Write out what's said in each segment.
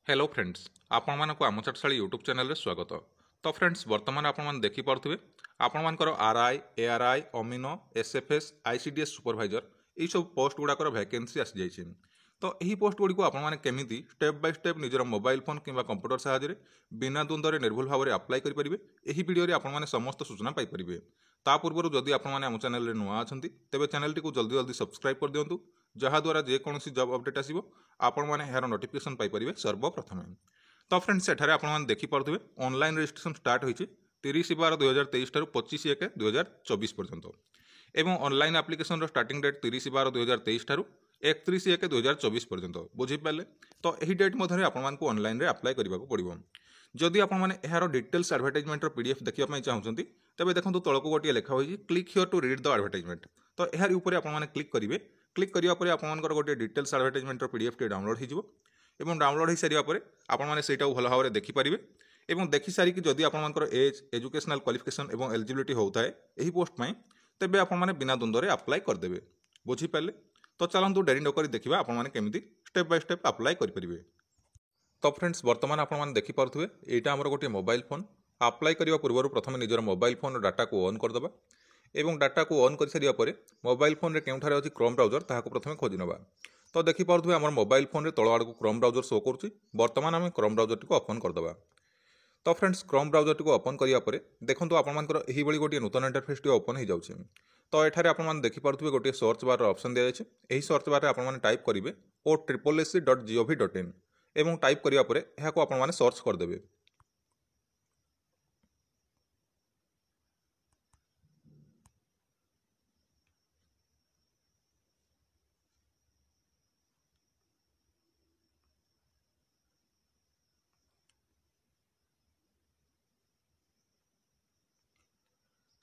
Hello friends आपण मानक आम चाटशाली यूट्यूब चैनल रे स्वागत। तो फ्रेंड्स वर्तमान आपण मान देखि पारथुबे आपण मानकर RI ARY amino SFS ICDS supervisor यही सब पोस्ट गुड़ाकर वैकेंसी आसी जाइछि। तो यही पोस्ट गुड़ी को आपण माने केमिति स्टेप बाय स्टेप निजर मोबाइल फोन किंबा कंप्यूटर सहायता बिना द्वंद्व निर्भुल भाव में अप्लाई करेंगे। यही वीडियो आपण माने समस्त सूचना पाइपर। ता पूर्व जदि आपण माने आम चैनल नुआ अच्छा तेज चैनल टी जल्दी जल्दी सब्सक्राइब कर दिंतु जहाद्वारा जेकोसी जॉब अपडेट आसो आपण मैंने यार नोटिफिकेशन पाइपर सर्वप्रथमे। तो फ्रेंड्स एठारे आपण मैंने देखिपे ऑनलाइन रजिस्ट्रेशन स्टार्ट होती 30/12/2023 ठारू 25/1/2024 पर्यंत एवं ऑनलाइन एप्लिकेशन स्टार्टिंग डेट 30/12/2023 ठारू 31/1/2024 पर्यंत बुझीपारे। तो यही डेट मध्य आपण ऑनलाइन अप्लाई करने को पड़ो। जदि आपण मैंने यार डिटेल्स एडवर्टाइजमेंट पीडीएफ देखा चाहते तेज देखो तौक गोटे लिखा हुई click here to read the advertisement. तो यार ऊपर आपने क्लिक करेंगे। क्लिक करापर आपर गोटे details advertisement PDF T download हो डाउनलोड हो सारापर आपने भल भाव में देखिपारे और देखि सारिकी जदि आपर एज एजुकेशनल क्वालिफिकेशन और एलिजिबिलिटी होता है यही पोस्ट में तेज आपने बिना द्वंद्व अप्लाई करदे। बुझीपारे। तो चलतु डेरी नक देखा आपमि स्टेप बाय स्टेप अप्लाई करेंगे। तो फ्रेंड्स वर्तमान आपने देखिपे यहाँ आमर गोटे मोबाइल फोन अप्लाई करने पूर्व प्रथम निजर मोबाइल फोन डाटा को ऑन करदे एवं डाटा को ऑन कर सारापर मोबाइल फोन में क्योंठार अच्छी क्रोम ब्राउजर ताकू प्रथम खोजी ना। तो देखिपे आम मोबाइल फोन में तल आड़ को क्रोम ब्राउजर शो कर बर्तमान आम क्रोम ब्राउजर टी ओपन करदे। तो फ्रेंड्स क्रोम ब्राउजर टी ओपन करापर देखो आपर यही गोटे नूतन इंटरफेस टी ओपन हो जाए। तो ये आपने देखिपे गोटे सर्च बार ऑप्शन दिया जाए। सर्च बार आपने टाइप करेंगे o.triplec.gov.in एवं टाइप करापर यहाँ आपने सर्च करदे।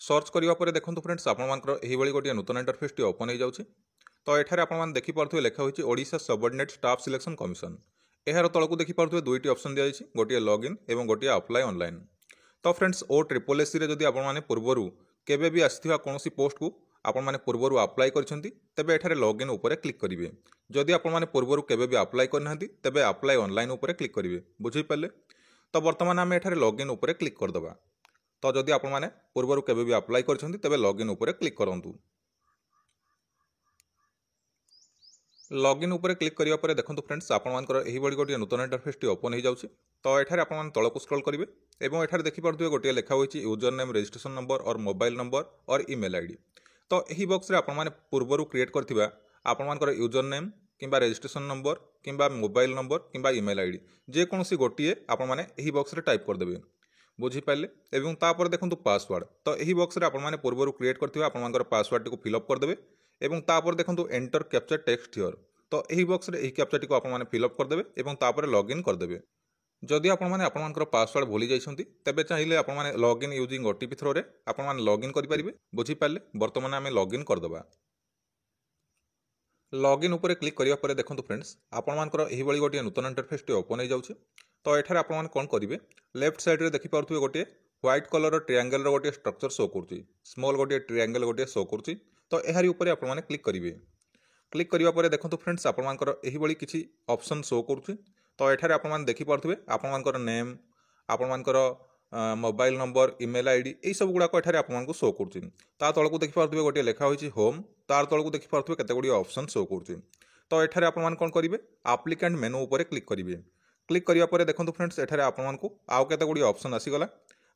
सर्च करापर देखो फ्रेंड्स आपर यही गोटे नूतन इंटरफेस टी ओपन हो जाए। तो ये आपने देखिपे लिखा हुई Odisha subordinate staff selection commission. यार तलक देखिपे दुईटी ऑप्शन दिया गोटे लॉगिन और गोटे अप्लाई ऑनलाइन। तो फ्रेंड्स O.SSC जदि आपने पूर्वर केवे भी आसी कौन पोस्ट को आपने पूर्वर अप्लाई करेंगे एठारे लॉगिन उपर क्लिक करेंगे। जदि आपने पूर्वर केवे भी अप्लाई करना तेज अप्लाई ऑनलाइन उपर क्लिक करेंगे। बुझीपारे। तो बर्तमान आम एठारे लॉगिन उपर क्लिक करदे। तो जदि आपने पूर्वर केवे भी अप्लाई करेंगे तेज लॉगिन उपर क्लिक करूँ। लॉगिन उपर क्लिक करापर देखो फ्रेंड्स आपर यही गोटे नूतन इंटरफेस टी ओपन हो जाए। तो ये आपने तलक स्क्रॉल करेंगे और ये देखिपे गोटे लिखा हुई यूजर नेम रजिस्ट्रेशन नंबर और मोबाइल नंबर और ईमेल आईडी। तो यही बॉक्स रे आपने पूर्वर क्रिएट करथिबा आपर यूजर नेम किंबा रजिस्ट्रेशन नंबर किंबा मोबाइल नंबर किंबा ईमेल आईडी जेकोसी गोटे आपने यही बॉक्स रे टाइप करदेवे। बुझीपारे। एवं तापर देखो पासवर्ड। तो यही बॉक्स रे आपने पूर्वर क्रिएट करथिबा आपर पासवर्ड टी फिलअप करदेवे एवं तापर देखो एंटर कैप्चर टेक्स्ट हियर। तो यही बॉक्स रे यही कैप्चर टी आपने फिलअप करदेवे एवं तापर लॉगिन करदेवे। जदि आपंकर पासवर्ड भूली जाइछन्ति तेबे चाहिए आपने लॉगिन यूजिंग ओटीपी थ्रो रे आपने लॉगिन करेंगे। बुझीपारे। बर्तमान आम लॉगिन करदे। लॉगिन उपर क्लिक करापर देखो फ्रेंड्स आपर यही गोटे नूतन इंटरफेस टी ओपन हो जाए। तो ये आपने कौन करेंगे लेफ्ट साइड रे देखिपे गोटे व्हाइट कलर ट्रायंगल गोटे स्ट्रक्चर शो कर स्मॉल गोटे ट्रायंगल गोटे शो कर। तो यार ऊपर आपने क्लिक करेंगे। क्लिक करापर देखो फ्रेंड्स आपर यही किसी ऑप्शन शो कर। तो ये आपने देखिपे आपर नेम आपर मोबाइल नंबर ईमेल आईडी यही सब गुड़ाक एठारे आपको शो कर। तलक देखिपे गोटे लिखा हुई होम तार तलक देखिपे केते गुडी ऑप्शन शो कर। तो ये आपने कौन करेंगे एप्लिकेंट मेनू उपर क्लिक करेंगे। क्लिक करापर देखो फ्रेंड्स एठारे आपको आउ केते गुडी ऑप्शन आसीगला।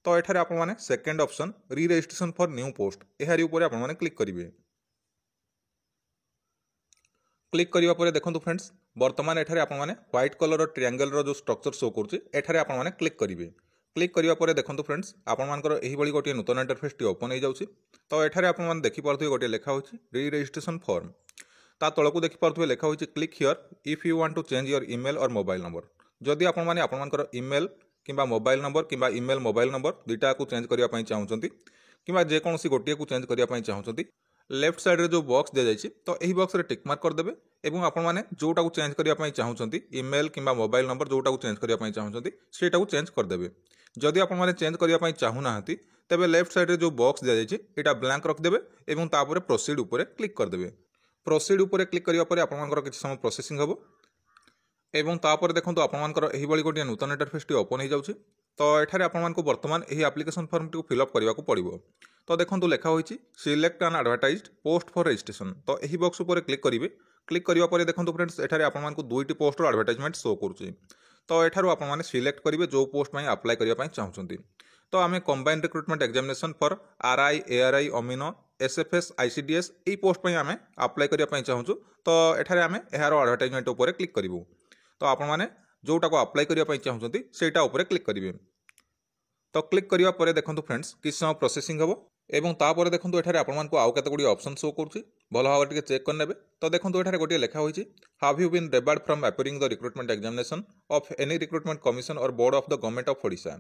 तो ये आपने सेकेंड ऑप्शन री रजिस्ट्रेशन फॉर न्यू पोस्ट यार ऊपर आपने क्लिक करेंगे। क्लिक करापर देखो फ्रेंड्स बर्तमान एठारे आपने व्हाइट कलर ट्रायंगल जो स्ट्रक्चर शो कर आपने क्लिक करेंगे। क्लिक करापर देखो फ्रेंड्स आपर यही गोटे नूतन इंटरफेस टी ओपन हो जाए। तो ये आपने देखिपे गोटे लिखा हुई री रजिस्ट्रेशन फॉर्म। ता तलक देखिपे लिखा हुई click here if you want to change your email or mobile number. जदि आपर ईमेल किंबा मोबाइल नंबर किंबा ईमेल मोबाइल नंबर दुईटा को चेंज करने चाहते कि जेकोसी गोटे को चेंज करने चाहते लेफ्ट साइड रे जो बॉक्स दिया जाए तो यही बॉक्स रे टिक मार्क करदेवे एवं आपने जोटा को चेंज करने चाहते ईमेल किंबा मोबाइल नंबर जोटा को चेंज करने चाहते सेटा को चेंज करदेवे। जदि आपने चेंज करने चाहूना तेबे लेफ्ट साइड रे जो बॉक्स दिया जाए यहाँ ब्लैंक रखिदेवे एवं तापर प्रोसीड उपर क्लिक करदेवे। प्रोसीड उपर क्लिक करापर आपर किसी समय प्रोसेसिंग हम एवं तापर देखो आपर यही गोटे नूतन इंटरफेस ओपन हो जाऊँगी। तो एठारे आपको बर्तमान यही एप्लिकेशन फॉर्म टी फिलअप करने को पड़ो। तो देखो लिखा होती select an advertised post for registration. तो यही बॉक्स पर क्लिक करेंगे। क्लिक करने देखो फ्रेंड्स एठारे आपको दुईटी पोस्ट एडवर्टाइजमेंट शो करुच्ची। तो एठारू आपने सिलेक्ट करेंगे जो पोस्ट में अप्लाई करने चाहते। तो आम combined recruitment examination for RI ARY amino SFS ICDS यही पोस्ट में आम अप्लाई करने चाहूँ। तो एठारे आम यार एडवर्टाइजमेंट उपर क्लिक करूँ। तो आपने जोटा को अप्लाई करने चाहते सेटा उपर क्लिक करेंगे। तो क्लिक करने पर देखो फ्रेंड्स किसी समय प्रोसेसिंग हम एवं तापर देखो ये आपको आउ कते गुडी ऑप्शन शो करुच्ची। भल भाव टे चेक करने। तो देखो ये गोटे लेखा होती have you been debarred from appearing the recruitment examination of any recruitment commission or board of the government of Odisha.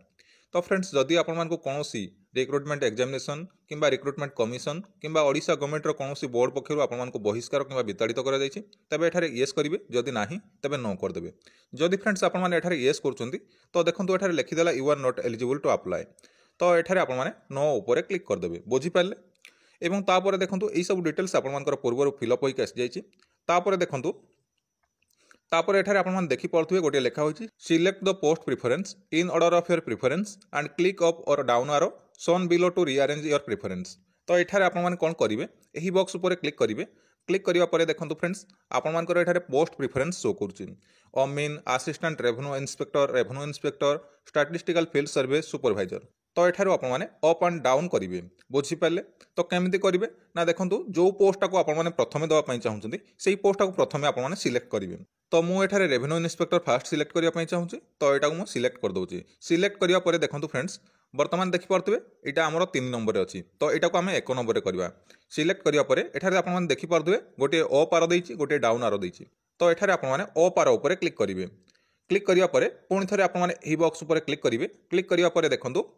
तो फ्रेंड्स जदि आपको कौन रिक्रुटमेंट एग्जामिनेशन किंबा रिक्रुटमेंट कमिशन किंबा ओडिशा गवर्नमेंट कौन बोर्ड पक्षर आपको बहिष्कार किंबा विताड़ित कर तेबे एठारे येस करेंगे। जदि नाही तेबे नो करदेवे। जदि फ्रेंड्स आपने एठारे येस करुँच तो देखो एठारे लिखिदेला you are not eligible to apply. तो एठारे आपने नो उपर क्लिक करदेवे। बुझीपारे। एवं तापर देखो यही सब डिटेल्स आपर पूर्व फिलअप होकर आसी जापर देखो तापर एठारे आपन देखि पड़थुवे गोटे लेखा होची select the post preference in order of your preference and click up or down arrow shown below to rearrange your preference. तो एठारे आपन कौन करेंगे यही बॉक्स उपर क्लिक करेंगे। क्लिक करने देखो फ्रेंड्स आपर एठारे पोस्ट प्रिफरेंस शो करुच्ची अमीन assistant revenue inspector statistical field survey supervisor. तो एठारू आपने अप एंड डाउन करेंगे। बुझीपारे। तो केमिति करेंगे ना देखो जो पोस्टा को आपने प्रथम देवाई चाहते से पोस्टा को प्रथम आपने सिलेक्ट करेंगे। तो मुझे रेवेन्यू इंस्पेक्टर फास्ट सिलेक्ट करने चाहूँगी। तो यहाँ मुझे सिलेक्ट करदे। सिलेक्ट करने देखो फ्रेंड्स बर्तमान देखिपे यहाँ आमर 3 नंबर अच्छी। तो यहाँ को आम 1 नंबर करवा। सिलेक्ट करने आपने देखिपे गोटे अप आरो देछि गोटे डाउन आरो देछि। तो यहाँ आपने अप आरो उपर क्लिक करेंगे। क्लिक करने पुणी थे आपने यही बॉक्स उपर क्लिक करेंगे। क्लिक करने देखो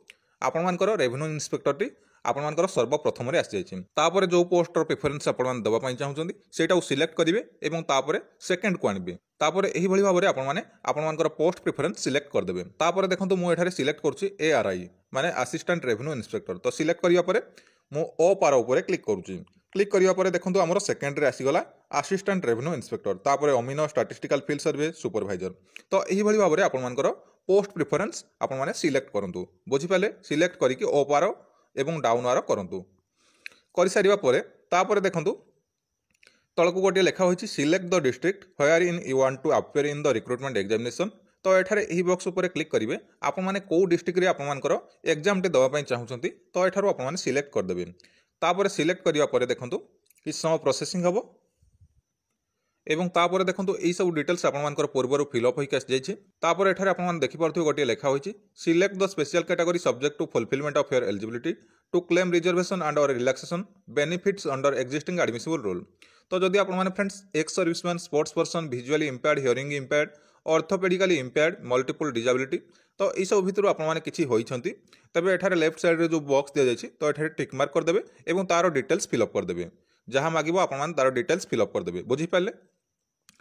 आपर रेवेन्यू इंस्पेक्टर आपर सर्वप्रथम आसी जापर जो पोस्टर प्रिफरेंस आप देवाई चाहते से सिलेक्ट करेंगे और तापर सेकेंड को आणबे। तापर यही भाव में आपर पोस्ट प्रिफरेंस सिलेक्ट करदे। तापर देखो मुझे सिलेक्ट करुच्ची एआरआई माने असिस्टेंट रेवेन्यू इंस्पेक्टर। तो सिलेक्ट करने मु अप आरो उपर क्लिक करुच्ची। क्लिक करने देखो आमर सेकेंड आसीगला असिस्टेंट रेवेन्यू इंस्पेक्टर तापर amino statistical field survey supervisor. तो यही भाव में आपर पोस्ट प्रिफरेंस आपने सिलेक्ट करूँ। बुझीपारे। सिलेक्ट करके अप आरो एवं डाउन आरो करूँ। कर सारापर देखो तलक गोटे लेखा होती select the district where in you want to appear in the recruitment examination. तो एठारे यही बॉक्स उपर क्लिक करेंगे आपने कौ डिस्ट्रिक्ट आपर एग्जाम टे देवाई चाहते। तो यहाँ आपने सिलेक्ट करदे। तापर सिलेक्ट करने देखो कि समय प्रोसेसिंग हम एवं तापर देखो यही सब डिटेल्स आपर पूर्व फिलअप होकर आसी जापर एठारे आपने देखिपे गोटे लेखा होती select the special category subject to fulfilment of your eligibility to claim reservation and or relaxation benefits under existing admissible rule. तो जदि आपने friends ex serviceman sports person visually impaired hearing impaired orthopedically impaired multiple disability तो यह सब भितर आपने किसी होती तेज एठारे लेफ्ट साइड जो बॉक्स दि जाए तो ये टिक मार्क करदे और तार डिटेल्स फिलअप करदे। जहाँ मांगो आपने तार डिटेल्स फिलअप करदे। बुझीपारे।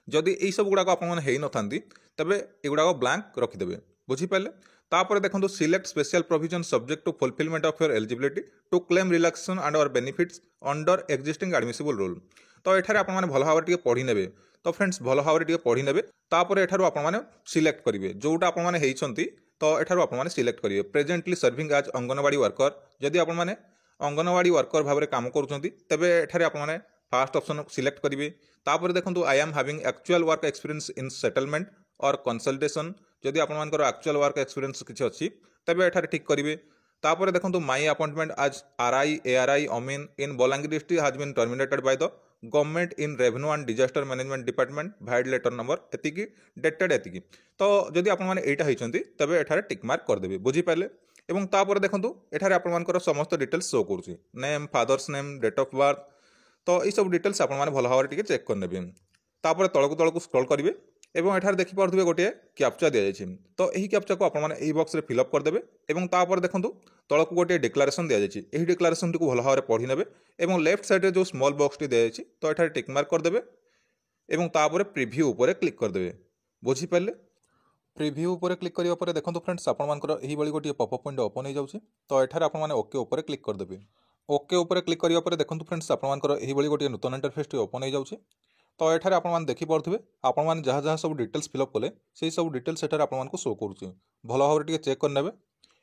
जदि यही सब गुड़ाक आपने हो नाती तेज युड़ाक ब्लांक रखिदेवे। बुझीपारे। तापर देखो select special provision subject to fulfilment of your eligibility to claim relaxation and or benefits under existing admissible rule. तो ये आपने भल भाव में पढ़ी ने। तो फ्रेंड्स भल भाव में पढ़ी ने। तापर एठारू आपने सिलेक्ट करेंगे जोटा आपने तो एठारू आपने सिलेक्ट करेंगे presently serving as anganwadi worker. जदि आपने अंगनवाड़ी वर्कर भाव में काम करुँच तेज एठारे आपने फास्ट ऑप्शन सिलेक्ट करेंगे। तापर देखो I am having actual work experience in settlement और कंसल्टेशन। जदि आपर एक्चुअल वर्क एक्सपीरियंस किसी अच्छी तेज एठारे ठीक करेंगे। तापर देखो my appointment as RI ARI अमीन in Balangir district has been terminated by the government in revenue and disaster management department vide letter number एतिकी डेटेड एतिकी। तो जदि आपने यहाँ होती तेज एठारे टिक मार्क करदेवे। बुझीपारे। एवं तापर देखो एठारे आपर समस्त डिटेल्स शो करुच्ची name father's name date of birth. तो ये सब डिटेल्स आपने भल भाव में चेक करने। तापर तलकू स्क्रॉल करेंगे एवं एठार देखिपे गोटे कैप्चा दि जाए। तो यही कैप्चा को आपने बॉक्स में फिलअप करदे और तापर देखो तलक गोटे डिक्लारेशन दि जाए। यही डिक्लारेशन टी भल भाव में पढ़ी ने और लेफ्ट साइड जो स्मॉल बॉक्स टी दि जाए तो ये टिक मार्क करदे और तापर प्रिव्यू उपर क्लिक करदे। बुझीपारे। प्रिव्यू उपर क्लिक करने देखो फ्रेंड्स आपर यही गोटे पॉपअप विंडो ओपन हो जाए। तो ये आपने ओके उपर क्लिक करदे। ओके उपर क्लिक करने देखो फ्रेंड्स आपर यही गोटे नूतन इंटरफेस ओपन हो जाए। तो एठारे आपण माने देखि पारुथिबे आपण माने जहाँ जहाँ सब डिटेल्स फिलअप कले से सब डिटेल्स एठारे आपण मानकु शो करूची भल भाव टिके चेक कर नेबे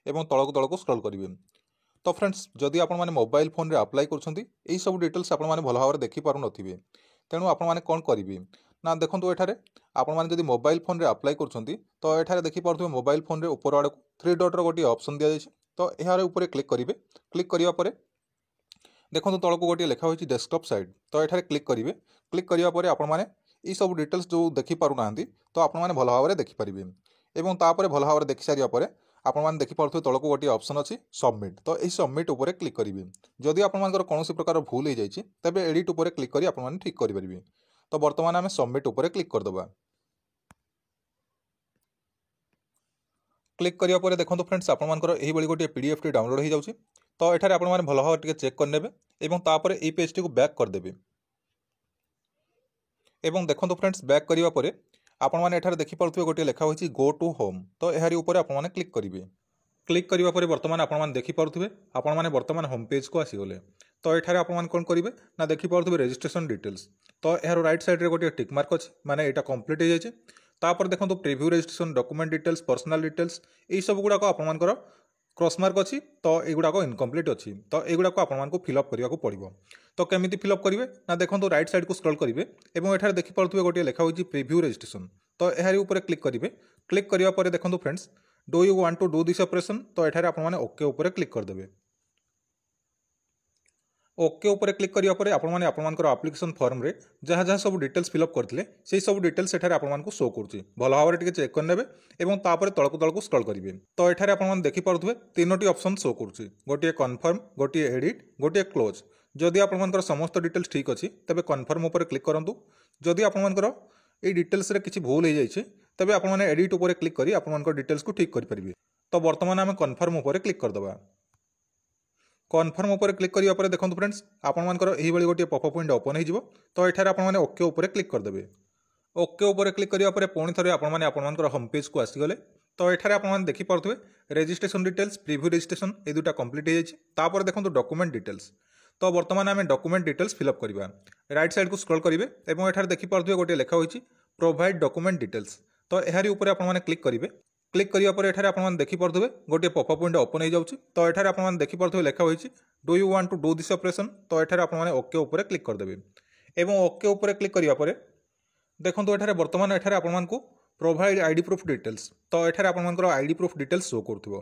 एवं तळक तळक स्क्रॉल करिवे। तो फ्रेंड्स जदि आपण माने मोबाइल फोन रे अप्लाई करछंती एई सब डिटेल्स आपण माने भल भाव देखि पारु नथिबे तेणु आपण माने कोन करिवे ना देखंतु एठारे आपण माने जदि मोबाइल फोन रे अप्लाई करछंती तो एठारे देखि पारुथिबे मोबाइल फोन रे ऊपर आड़ थ्री डॉट रो गोटी ऑप्शन दिया जायछि तो एहारे ऊपर क्लिक करिवे। क्लिक करिवा परे देखो तौक गोटे लिखा हो डेस्कटॉप साइड तो ये क्लिक करेंगे। क्लिक करने पर आपने ये सब डिटेल्स जो देखिपार ना तो आपने भल भाव में देखिपारे और तापर भल भाव देखि सारापर आपने देखिपे तौक गोटे ऑप्शन अच्छी सबमिट तो यही सबमिट उपर क्लिक करेंगे। जदि आपर कौन प्रकार भूल हो जाए तेज एडिट उपर क्लिक कर आपने ठीक करेंगे। तो बर्तमान आम सबमिट उपर क्लिक करदे। क्लिक करिया परे देखो फ्रेंड्स आपर यही गोटे पीडीएफ टी डाउनलोड हो जाऊँगी तो ये आप भल भाव चेक करने और तापर ये पेज टी बैक करदे। एवं देखो फ्रेंड्स बैक करने पर आपने देखिपे गोटे लिखा हो गो टू होम तो यार ऊपर आपने क्लिक करेंगे। क्लिक करने पर बर्तमान आपने देखिपे आपने बर्तमान होम पेज को आसीगले तो ये आपने कौन करेंगे ना देखिपे रजिस्ट्रेशन डिटेल्स तो यार राइट साइड रे गोटे टिक मार्क अच्छे माने यहाँ कंप्लीट हो जाए। तापर देखो preview registration document details personal details ये सब गुड़ाक आपर क्रॉस मार्क अच्छी तो युवाक इनकम्प्लीट अच्छी तो युवाक आपको फिलअप करने पड़ो। तो केमी फिलअप करेंगे ना देखो राइट साइड को स्क्रॉल करेंगे और ये देखिपे गोटे लिखा हो प्रिव्यू रजिस्ट्रेशन तो यार ऊपर क्लिक करेंगे। क्लिक करने देखो friends do you want to do this operation तो ये आपने ओके ऊपर क्लिक करदे। ओके ऊपर क्लिक करने आपर आप्लिकेशन फॉर्म रे जहाँ जहाँ सब डिटेल्स फिलअप करते से सब डिटेल्स एठारे आपको शो करुच्ची भल भाव में चेक करने और तापर तलक तलक स्क्रॉल करेंगे। तो ये आपने देखिपे तीनोटी ऑप्शन शो करुच्ची गोटे कन्फर्म गोटे एडिट गोटे क्लोज। जदि आपर समस्त डिटेल्स ठीक अच्छी तेज कन्फर्म उपर क्लिक करूँ। जदि आपर ये डिटेल्स रे किसी भूल हो जाए तेज आपने एडिट उपर क्लिक कर आप डिटेल्स को ठीक करेंगे। तो बर्तमान आम कन्फर्म उपर क्लिक करदे। कन्फर्म उपर क्लिक करने देखो फ्रेंड्स आपर यही गोटे पॉपअप विंडो ओपन हो तो ये आपने ओके उपर क्लिक करदे। ओके उपर क्लिक करने पुणी थे आपर होम पेज को आसीगले तो ये आपने देखिपे रजिस्ट्रेशन डिटेल्स प्रिव्यू रजिस्ट्रेशन ये दुटा कंप्लीट हो जाए। देखो डॉक्यूमेंट डिटेल्स तो बर्तमान आम डॉक्यूमेंट डिटेल्स फिलअप करवा राइट साइड को स्क्रॉल करेंगे और ये देखिपे गोटे लिखा हो प्रोवाइड डॉक्यूमेंट डिटेल्स तो यार ऊपर आपने क्लिक करेंगे। क्लिक करने पर आपने देखिपे गोटे पॉपअप विंडो ओपन हो जाऊँगी तो ये आपने देखिपे लिखा हो do you want to do this operation तो ये आपने ओके ऊपर क्लिक करदे। एवं ओके ऊपर क्लिक करने देखो ये बर्तमान ये आपको प्रोवाइड आईडी प्रूफ डिटेल्स तो ये आपर आईडी प्रूफ डिटेल्स शो करुव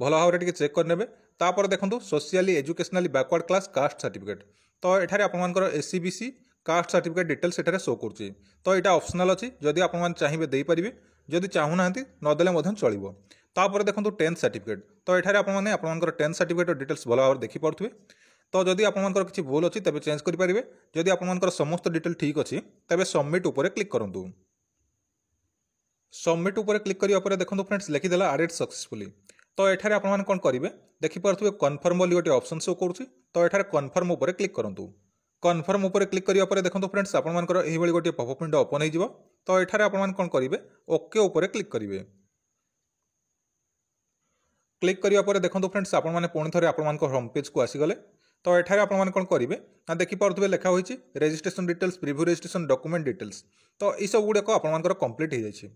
भल भाव में चेक करने। तापर देखो socially educationally backward class caste certificate तो ये आपर एससीबीसी कास्ट सर्टिफिकेट डिटेल्स ये शो करुच्ची तो यहाँ ऑप्शनल अच्छी जदि आप चाहिए देपारे जदि चाहूना नदेले चलो। तापर देखो 10th सर्टिफिकेट तो ये आपने 10th सर्टिफिकेट डिटेल्स भल भाव देखिपे तो जदि आपर किसी भूल अच्छी तेज चेंज करेंगे। जदि आपर समस्त डिटेल ठीक अच्छी तेज सबमिट उपर क्लिक करूँ। सबमिट उपर क्लिक करने देखो फ्रेंड्स लिखिदेला एडेड सक्सेसफुली तो ये आपने कौन करेंगे देखिपे कन्फर्म बोली गोटे ऑप्शन शो करुच्ची तो ये कन्फर्म उपर क्लिक करूँ। कन्फर्म उपर क्लिक करने देखो फ्रेंड्स आपर यही गोटे पॉपअप विंडो ओपन हो तो ये आपने कौन करेंगे ओके उपर क्लिक करेंगे। क्लिक करने देखो फ्रेंड्स आपने पुणी थे आपर होम पेज को आसीगले तो ये आपने कौन करेंगे ना देखिपे लिखा हो registration details preview registration document details तो ये सब गुड़ाक आपर कंप्लीट हो जाए।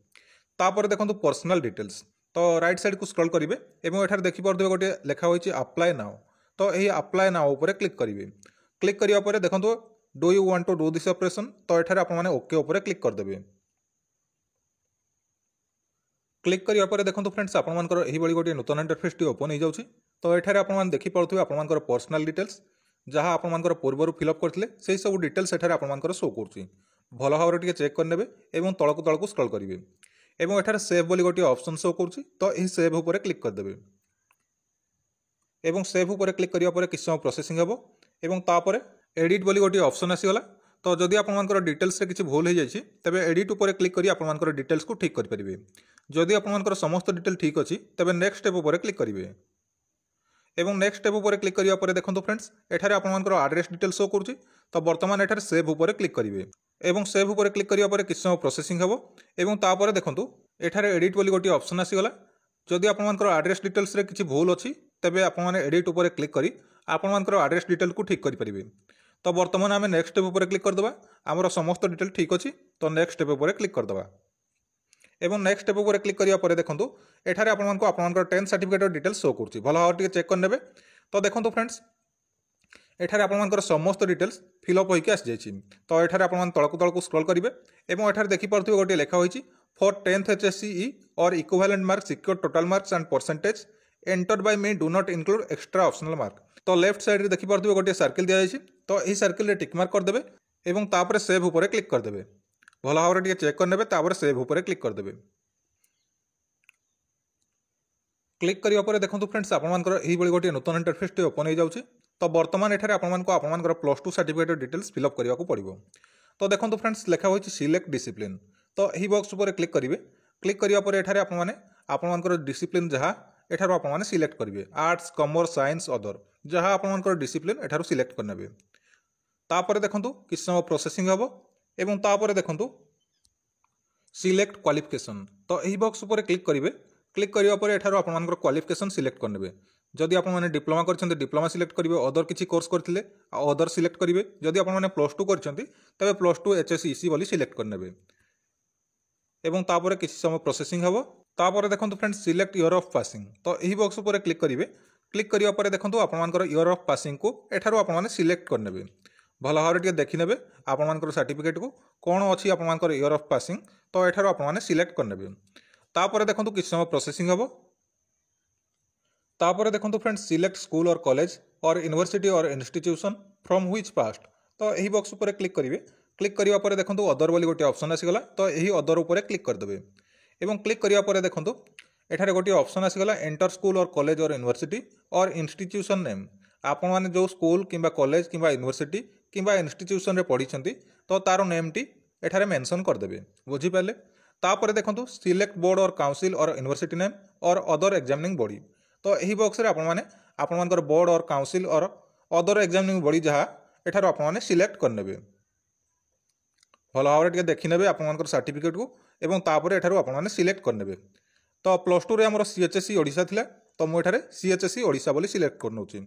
तापर देखो पर्सनल डिटेल्स तो राइट साइड को स्क्रॉल करेंगे और ये देखिपे गोटे लिखा हो अप्लाई नाउ तो यही अप्लाई नाउ उपर क्लिक करेंगे। क्लिक करने देखो do you want to do this operation तो ये आपने ओके उपर क्लिक करदे। क्लिक करने देखो फ्रेंड्स आपर यही गोटे नूतन इंटरफेस टी ओपन हो जाऊँगी तो ये आपने देखिपे आपर पर्सनल डिटेल्स जहाँ आपर पूर्वर फिलअप करते से सब डिटेल्स ये आपर शो करुच्ची भल भाव में चेक करने और तलक तलक स्क्रॉल करेंगे और ये सेव बोली गोटे ऑप्शन शो करुच्ची तो यही सेव उपर क्लिक करदे। एवं सेव उपर क्लिक करने किसी समय प्रोसेसिंग हे और तापर एडिट बोली गोटे ऑप्शन आसीगला तो जदि आपर डिटेल्स रे किसी भूल हो जाए तेज एडिट उपर क्लिक कर आपर डिटेल्स को ठीक करेंगे। जदि आपर समस्त डिटेल ठीक अच्छी तेज नेक्स्ट स्टेप उपर क्लिक करेंगे और नेक्स्ट स्टेप उपर क्लिक करने देखो फ्रेंड्स ये आपर एड्रेस डिटेल शो करुच्ची तो बर्तमान ये सेव उपर क्लिक करेंगे और सेव उपर क्लिक करने किसी समय प्रोसेसिंग हे और तापर देखो ये एडिट बोली गोटे ऑप्शन आसीगला जदि आपर एड्रेस डिटेल्स रे किसी भूल अच्छी तेज आपने एडिट उपर क्लिक कर आपर एड्रेस डिटेल को ठीक करेंगे। तो बर्तमान आम नेक्स्ट स्टेप उपर क्लिक करदे आमर समस्त डिटेल ठीक अच्छी तो नेक्स्ट स्टेप उपर क्लिक करदे एवं नेक्स्ट स्टेप उपर क्लिक करिया परे देखंतु एठारे आपनकर 10th सर्टिफिकेट डिटेल शो करछि भलो भाव टिके चेक करनेबे तो देखंतु फ्रेंड्स एठारे आपनकर समस्त डिटेल्स फिलअप होइके आसी जाइछि तो एठारे आपन तळकु स्क्रॉल करिवे एवं एठारे देखि पारथुबे गोटे लेखा होइछि for 10th HSCE or equivalent marks secure total marks and percentage entered by me do not include extra optional mark तो लेफ्ट साइड रे देखि पारथुबे गोटे सर्किल दिया जाइछि तो एही सर्किल रे टिक मार्क करदेबे एवं तापर सेव ऊपर क्लिक करदेबे भलो भाव टिके चेक करनेबे तापर सेव ऊपर क्लिक करदेबे क्लिक करिया परे देखंतु फ्रेंड्स आपनकर एही बळी गोटे नूतन इंटरफेस टे ओपन हो जाउछि तो वर्तमान एठारे आपनकर +2 सर्टिफिकेट डिटेल्स फिलअप करने को पड़ो तो देखो फ्रेंड्स लेखा होइछि सिलेक्ट डिसिप्लिन तो यही बॉक्स उपर क्लिक करेंगे क्लिक करिया परे एठारे आपनकर डिसिप्लिन जहाँ एठारो आपने सिलेक्ट करेंगे आर्ट्स कॉमर्स साइंस अदर जहाँ आपनकर डिसिप्लिन एठारो सिलेक्ट करनेबे तापर देखंतु किछ समय प्रोसेसिंग हबो एवं तापर देखंतु सिलेक्ट क्वालिफिकेशन तो यही बॉक्स उपर क्लिक करेंगे क्लिक करिया परे एठारो आपनकर क्वालिफिकेशन सिलेक्ट करनेबे जदि आपने डिप्लोमा करछन्ते डिप्लोमा सिलेक्ट करेंगे अदर किसी कोर्स करथिले अदर सिलेक्ट करेंगे जदि आपने +2 करछन्ते तबे +2 HSEC बोली सिलेक्ट करनेबे एवं तापर किसी समय प्रोसेसिंग हबो तापर देखंतु friends select year of passing तो यही बॉक्स उपर क्लिक करेंगे क्लिक करिया परे देखंतु आपनकर ईयर ऑफ पासिंग को एठारो आपने सिलेक्ट करनेबे भल भाव टिके देखिनेबे आपनकर सर्टिफिकेट को कोन अछि आपनकर ईयर ऑफ पासिंग तो एठारो आपने सिलेक्ट करनेबे तापर देखंतु किछ समय प्रोसेसिंग हबो तापर देखंतु फ्रेंड्स सिलेक्ट स्कूल और कॉलेज और यूनिवर्सिटी और इंस्टीट्यूशन फ्रॉम व्हिच पास्ट तो यही बॉक्स उपर क्लिक करेंगे क्लिक करिया परे देखंतु अदर बोली गोटे ऑप्शन आसीगला तो यही अदर उपर क्लिक करदेबे एवं क्लिक करिया परे देखंतु एठारे गोटे ऑप्शन आसीगला एंटर स्कूल और कॉलेज और यूनिवर्सिटी और इंस्टीट्यूशन नेम आपण माने जो स्कूल किंबा कॉलेज किंबा यूनिवर्सिटी किंबा इंस्टीट्यूशन रे पढ़ी तो तार नेम टी एठारे मेंशन करदेबे बुझी पाले तापर देखंतु सिलेक्ट बोर्ड और काउंसिल और यूनिवर्सिटी नेम और अदर एग्जामिनिंग बॉडी तो यही बॉक्स रे आपनकर बोर्ड और काउंसिल और अदर एग्जामिनिंग बॉडी जहाँ एठार आपने सिलेक्ट करनेबे भल भाव टिके देखिनेबे आपनकर सर्टिफिकेट को एवं तापर एठार आपने सिलेक्ट करनेबे तो +2 रे हमर CHSE ओडिशा थिला तो मु एठारे CHSE ओडिशा बोली सिलेक्ट करनोची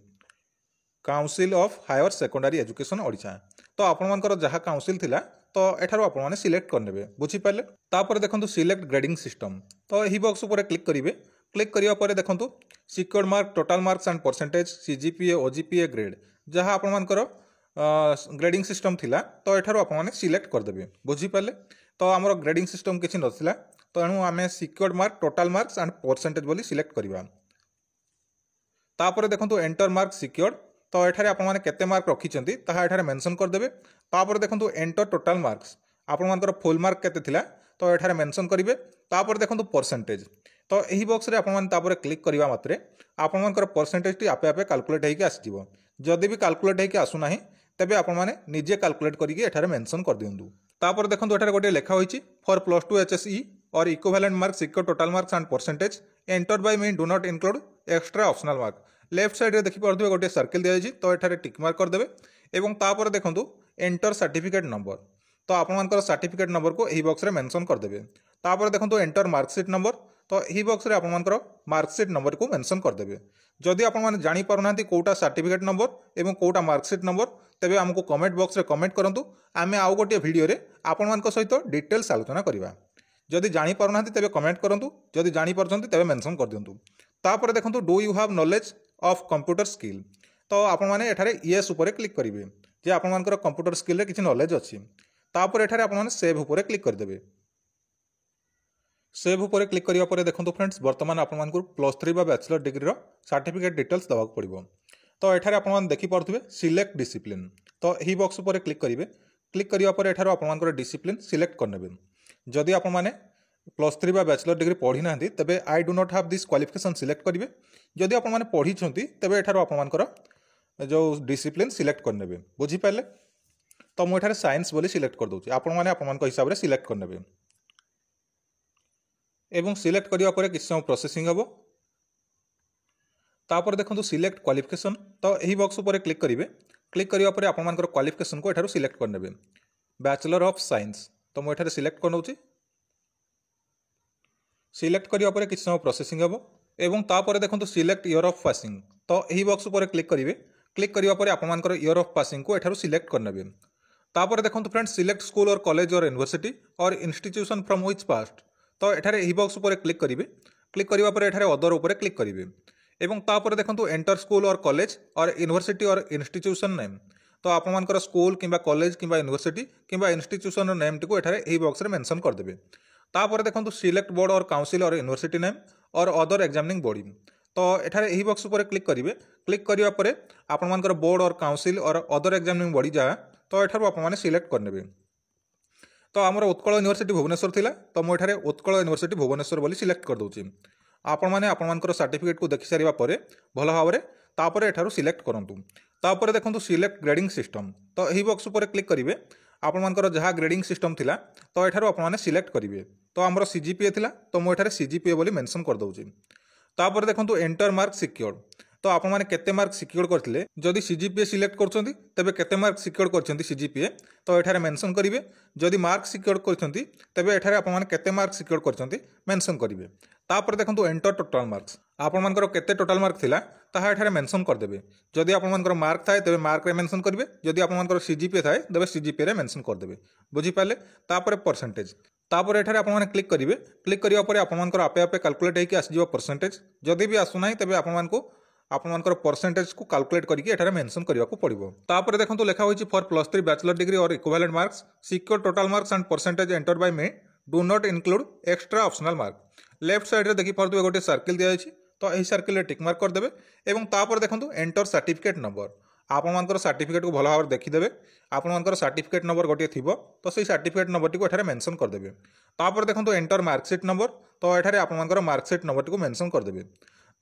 council of higher secondary education Odisha तो आपनकर जहाँ काउंसिल थिला तो एठार आपने सिलेक्ट करनेबे बुझी पाले तापर देखंतु सिलेक्ट ग्रेडिंग सिस्टम तो यही बॉक्स उपर क्लिक करिवे क्लिक करिया परे देखंतु secured mark total marks and percentage CGPA OGPA grade जहाँ आपनकर ग्रेडिंग सिस्टम थिला तो एठार आपने सिलेक्ट करदेबे बुझी पाले तो आमर ग्रेडिंग सिस्टम किछि नथिला तो एणु आमे secured mark total marks and percentage बोली सिलेक्ट करिवा तापर देखंतु एंटर मार्क सिक्योर्ड तो एठारे आपने केते मार्क रखिचंती ताहा एठारे मेंशन करदेबे तापर देखंतु एंटर टोटल मार्क्स आपनकर फुल मार्क केते थिला तो एठारे मेंशन करिवे तापर देखंतु परसेंटेज तो यही बॉक्स रे आपन तापर क्लिक करिवा मात्रे आपनकर परसेंटेज टी आपे आपे कैलकुलेट हेकि आसीजिवो जदि भी कैलकुलेट हेकि आसु नाही तबे आपन माने निजे कैलकुलेट करिके एठारे मेंशन कर दियंतु तापर देखंतु एठारे गोटे लेखा होईची for +2 HSE or equivalent mark secure total marks and percentage entered by me do not include extra optional mark left side रे देखि परथबे गोटे सर्किल दिया जायछि तो एठारे टिक मार्क कर देबे एवं तापर देखंतु एंटर सर्टिफिकेट नंबर तो आपनकर सर्टिफिकेट नंबर को एही बॉक्स रे मेंशन कर देबे तापर देखंतु एंटर मार्कशीट नंबर तो यही बॉक्स रे आपनकर मार्कशीट नंबर को मेंशन कर देबे जदि आपण माने जानि पारुनांती कोटा सर्टिफिकेट नंबर एवं कोटा मार्कशीट नंबर तेबे हमको कमेंट बॉक्स रे कमेंट करंतु आमे आउ गोटे वीडियो रे आपण मानक सहित डिटेल्स आलोचना करबा जदि जानि पारुनांती तेबे कमेंट करंतु जदि जानि पारछंती तेबे मेंशन कर दियंतु तापर देखंतु do you have knowledge of computer skill तो आपण माने एठारे यस ऊपर क्लिक करिवे जे आपण मानकर कंप्यूटर स्किल रे किछि नॉलेज अछि तापर एठारे आपण माने सेव ऊपर क्लिक कर देबे सेव ऊपर क्लिक करिया परे देखंतु फ्रेंड्स वर्तमान आपण मानकर +3 बा बैचलर डिग्री रो सर्टिफिकेट डिटेल्स दबाक पड़िबो तो एठारे आपण मान देखि पारथुबे सिलेक्ट डिसिप्लिन तो एही बॉक्स ऊपर क्लिक करिवे क्लिक करिया परे एठारो आपण मानकर डिसिप्लिन सिलेक्ट करनेबे जदि आपण माने +3 बा बैचलर डिग्री पढ़ी नांती तबे I do not have this qualification select करिवे जदि आपण माने पढ़ी छंती तबे एठारो आपण मानकर जो डिसिप्लिन सिलेक्ट करनेबे बुझी पाले तो मु एठारे साइंस बोली सिलेक्ट कर दोची आपण माने आपण मानक हिसाब रे सिलेक्ट करनेबे एवं सिलेक्ट करिया परे किछ समय प्रोसेसिंग हबो तापर देखंतु सिलेक्ट क्वालिफिकेशन तो यही बॉक्स ऊपर क्लिक करिवे क्लिक करिया परे आपण मानकर क्वालिफिकेशन को एठारो सिलेक्ट करनेबे बैचलर ऑफ साइंस तो मु एठारे सिलेक्ट करनोची सिलेक्ट करिया परे किछ समय प्रोसेसिंग हबो एवं तापर देखंतु सिलेक्ट ईयर ऑफ पासिंग तो यही बॉक्स ऊपर क्लिक करिवे क्लिक करिया परे आपनकर ईयर ऑफ पासिंग को एठारु सिलेक्ट करनेबे। तापर देखंतु फ्रेंड्स सिलेक्ट स्कूल और कॉलेज और यूनिवर्सिटी और इंस्टीट्यूशन फ्रॉम व्हिच पास्ट, तो एठारे एही बॉक्स ऊपर क्लिक करिवे। क्लिक करिवा परे एठारे अदर ऊपर क्लिक करिवे एवं तापर देखंतु एंटर स्कूल और कॉलेज और यूनिवर्सिटी और इंस्टीट्यूशन नेम, तो आपनकर स्कूल किंबा कॉलेज किंबा यूनिवर्सिटी किंबा इंस्टीट्यूशन नेम टी को एठारे एही बॉक्स रे मेंशन कर देबे। तापर देखंतु सिलेक्ट बोर्ड और काउंसिल और यूनिवर्सिटी नेम और अदर एग्जामिनिंग बॉडी, तो एठारे एही बॉक्स ऊपर क्लिक करिवे। क्लिक करिवा परे आपनकर बोर्ड और काउंसिल और अदर एग्जामिनिंग बॉडी जहाँ, तो एठारु आपण माने सिलेक्ट करनेबे। तो आमर उत्कल यूनिवर्सिटी भुवनेश्वर थिला, तो मो एठारे उत्कल यूनिवर्सिटी भुवनेश्वर बोली सिलेक्ट कर दउची। आपण माने आपनकर सर्टिफिकेट को देखि सारिबा परे भल भाबरे तापरे एठारु सिलेक्ट करंतु। तापरे देखंतु सिलेक्ट ग्रेडिंग सिस्टम, तो एही बॉक्स ऊपर क्लिक करिवे। आपनकर जहाँ ग्रेडिंग सिस्टम थिला, तो एठारु आपण माने सिलेक्ट करिवे। तो आमर सीजीपीए थिला, तो मो एठारे सीजीपीए बोली मेंशन कर दउची। तापरे देखंतु एंटर मार्क सिक्योर्ड, तो आपण माने केते मार्क सिक्योर करथिले, जदि सीजीपीए सिलेक्ट करछंती तबे केते मार्क सिक्योर करछंती सीजीपीए, तो एठारे मेंशन करिवे। जदि मार्क सिक्योर करछंती तबे एठारे आपण माने केते मार्क सिक्योर करछंती मेंशन करिवे। तापर देखंतु एंटर टोटल मार्क्स, आपण मानकर केते टोटल मार्क थिला ताहा एठारे मेंशन कर देबे। जदि आपण मानकर मार्क थाए तबे मार्क रे मेंशन करिवे, जदि आपण मानकर सीजीपीए थाए तबे सीजीपीए रे मेंशन कर देबे। बुझि पाले। तापर परसेंटेज, तापर एठारे आपण माने क्लिक करिवे। क्लिक करिवा परे आपण मानकर आपे आपे कैलकुलेट हेकि आसी जिवो परसेंटेज। जदि भी आसु नाही तबे आपण मानको आपनकर परसेंटेज को कैलकुलेट करके एठारे मेंशन करबा को पड़िबो। तापर देखंतु लेखा होईची for +3 bachelor degree or equivalent marks secure total marks and percentage entered by me do not include extra optional mark. Left side रे देखि परतु गोटे सर्किल दिया जायछि, तो एही सर्किल रे टिक मार्क कर देबे एवं तापर देखंतु एंटर सर्टिफिकेट नंबर। आपण मानकर सर्टिफिकेट को भल भाव देखि देबे। आपण मानकर सर्टिफिकेट नंबर गोटे थिबो, तो सेही सर्टिफिकेट नंबर टी को एठारे मेंशन कर देबे। तापर देखंतु एंटर मार्कशीट नंबर, तो एठारे आपण मानकर मार्कशीट नंबर टी को मेंशन कर देबे।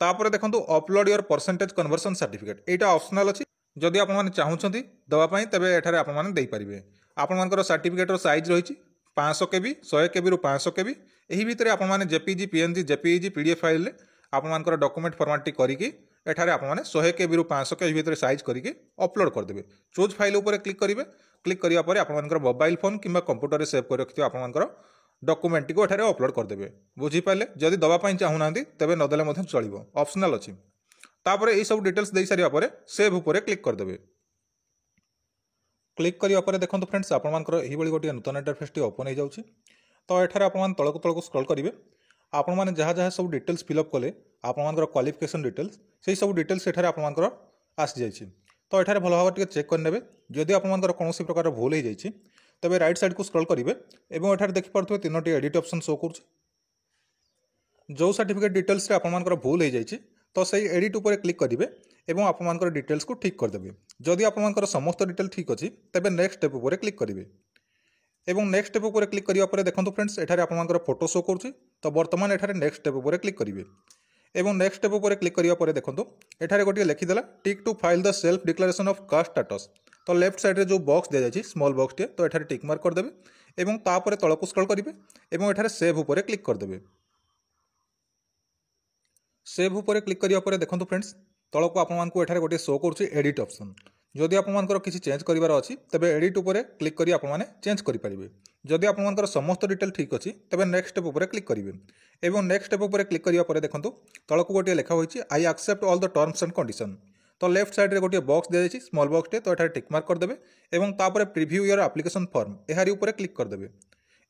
तापर देखंतु upload your percentage conversion certificate, Etah optional अछि। जदि आपण माने चाहुछंती दवा पई तबे एठारे आपण माने देई परिबे। आपण मानकर सर्टिफिकेट रो साइज रहिछि 500 केबी 100 केबी रु 500 केबी। एही भितरे आपण माने JPG PNG JPEG PDF file रे आपण मानकर डॉक्यूमेंट फॉर्मेट टी करिकि एठारे आपण माने 100 केबी रु 500 केबी भितरे साइज करिकि अपलोड कर देबे। चूज फाइल ऊपर क्लिक करिवे। क्लिक करिया परे आपण मानकर मोबाइल फोन किंबा कंप्यूटर रे सेव कर रखियो आपण मानकर डॉक्यूमेंट टी को एठारे अपलोड कर देबे। बुझि पाले। जदि दबा पई चाहू नांती तबे नदेले मध्ये चलिबो, ऑप्शनल अछि। तापरे एई सब डिटेल्स देई सारिया परे सेव ऊपर क्लिक कर देबे। क्लिक करिया परे देखंतु फ्रेंड्स आपण मानकर एही बळी गोटे नूतन इंटरफेस टी ओपन हे जाउछि। तो एठारे आपण मान तळको तळको स्क्रॉल करिवे। आपण माने जहाँ जहाँ सब डिटेल्स फिलअप कले आपण मानकर क्वालिफिकेशन डिटेल्स सेही सब डिटेल्स एठारे आपण मानकर आसी जाइछि। तो एठारे भल भाव टिके चेक करनेबे। जदि आपण मानकर कोनोसी प्रकार भूल हे जाइछि तबे राइट साइड को स्क्रॉल करिवे एवं एठारे देखि परथुवे तीनोटी एडिट ऑप्शन शो करूछि। जो सर्टिफिकेट डिटेल्स रे आपण मानकर भूल हे जाइछि, तो सेही एडिट ऊपर क्लिक करिवे एवं आपण मानकर डिटेल्स को ठीक कर देबे। जदि आपण मानकर समस्त डिटेल ठीक अछि तबे नेक्स्ट स्टेप ऊपर क्लिक करिवे एवं नेक्स्ट स्टेप ऊपर क्लिक करिया परे देखंतु फ्रेंड्स एठारे आपण मानकर फोटो शो करूछि। तो वर्तमान एठारे नेक्स्ट स्टेप ऊपर क्लिक करिवे एवं नेक्स्ट स्टेप ऊपर क्लिक करिया परे देखंतु एठारे गोटे लिखि देला tick to file the self declaration of caste status. तो लेफ्ट साइड रे जो बॉक्स दिया जायछि स्मॉल बॉक्स टे, तो एठारे टिक मार्क कर देबे एवं तापरे तळको स्क्रॉल करिवे एवं एठारे सेव ऊपर क्लिक कर देबे। सेव ऊपर क्लिक करिया परे देखंतु फ्रेंड्स तळको आपण मानकु एठारे गोटे शो करूछि एडिट ऑप्शन। जदि आपण मानकर किछि चेंज करिवार अछि तबे एडिट ऊपर क्लिक करी आपण माने चेंज करि परिबे। जदि आपण मानकर समस्त डिटेल ठीक अछि तबे नेक्स्ट स्टेप ऊपर क्लिक करिवे एवं नेक्स्ट स्टेप ऊपर क्लिक करिया परे देखंतु तळको गोटे लेखा होइछि I accept all the terms and condition. तो लेफ्ट साइड रे गोटे बॉक्स दिया जायछि स्मॉल बॉक्स टे, तो एठारे टिक मार्क कर देबे एवं तापरे प्रीव्यू योर एप्लीकेशन फॉर्म एहारी ऊपर क्लिक कर देबे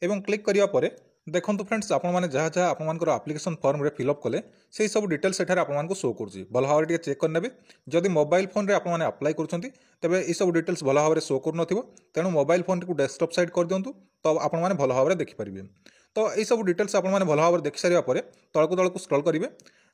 एवं क्लिक करिया परे देखंतु फ्रेंड्स आपण माने जहाँ जहाँ आपण मानकर एप्लीकेशन फॉर्म रे फिलअप कले सेही सब डिटेल्स एठारे आपण मानको शो करूछि। भल भाव टिके चेक करनेबे। जदि मोबाइल फोन रे आपण माने अप्लाई करूछंती तबे ई सब डिटेल्स भल भाव रे शो करू नथिबो, तेनु मोबाइल फोन को डेस्कटॉप साइड कर दियंतु, तो आपण माने भल भाव रे देखि परिबे। तो ई सब डिटेल्स आपण माने भल भाव रे देखि सारिया परे तळको स्क्रॉल करिवे।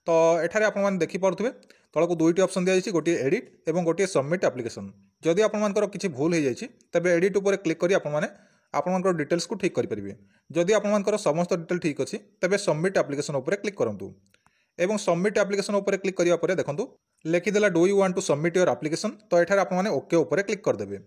तो एठारे आपण माने देखि पारुथिबे तळको दुईटी ऑप्शन दिया जायछि, गोटे एडिट एवं गोटे सबमिट एप्लीकेशन। जदि आपण मानकर किछि भूल हे जायछि तबे एडिट ऊपर क्लिक करी आपण माने आपण मानकर डिटेल्स को ठीक करि परिबे। जदि आपण मानकर समस्त डिटेल ठीक अछि तबे सबमिट एप्लीकेशन ऊपर क्लिक करंतु एवं सबमिट एप्लीकेशन ऊपर क्लिक करिया परे देखंतु लिखि देला do you want to submit your application. तो एठारे आपण माने ओके ऊपर क्लिक कर देबे।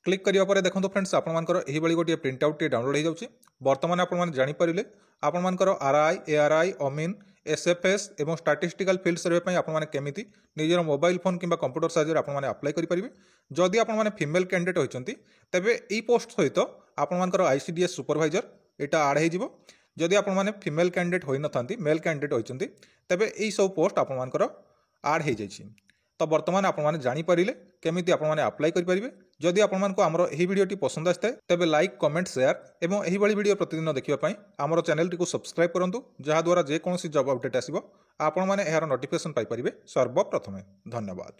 क्लिक करिया परे देखंतु फ्रेंड्स आपण मानकर एही बळी गोटे प्रिंट आउट टे डाउनलोड हे जाउछि। वर्तमान आपण माने जानि परिले आपण मानकर आरआई एआरआई अमीन एसएफएस एवं स्टैटिस्टिकल फील्ड सर्वे पई आपण माने केमिति निजर मोबाइल फोन किंबा कंप्यूटर साहाय्य आपण माने अप्लाई करि परिबे। जदि आपण माने फीमेल कैंडिडेट होइचंती तबे ई पोस्ट सहित आपण मानकर आईसीडीएस सुपरवाइजर एटा ऐड हे जिवो। जदि आपण माने फीमेल कैंडिडेट होई नथांती मेल कैंडिडेट होइचंती तबे ई सब पोस्ट आपण मानकर ऐड हे जाइछि। तो बर्तमान आपने जानीपारे केमी आपने आप्लाय करेंगे। जदि आपको आमर यह भिडियोटी पसंद आए तेज लाइक कमेंट शेयर और यही भिडियो प्रतिदिन देखापी आमर चैनल टी सब्सक्राइब करूँ, जहाद्वारा जेकोसी जॉब अपडेट आसो आपण मैंने यार नोटिफिकेशन पाइपर सर्वप्रथमे। धन्यवाद।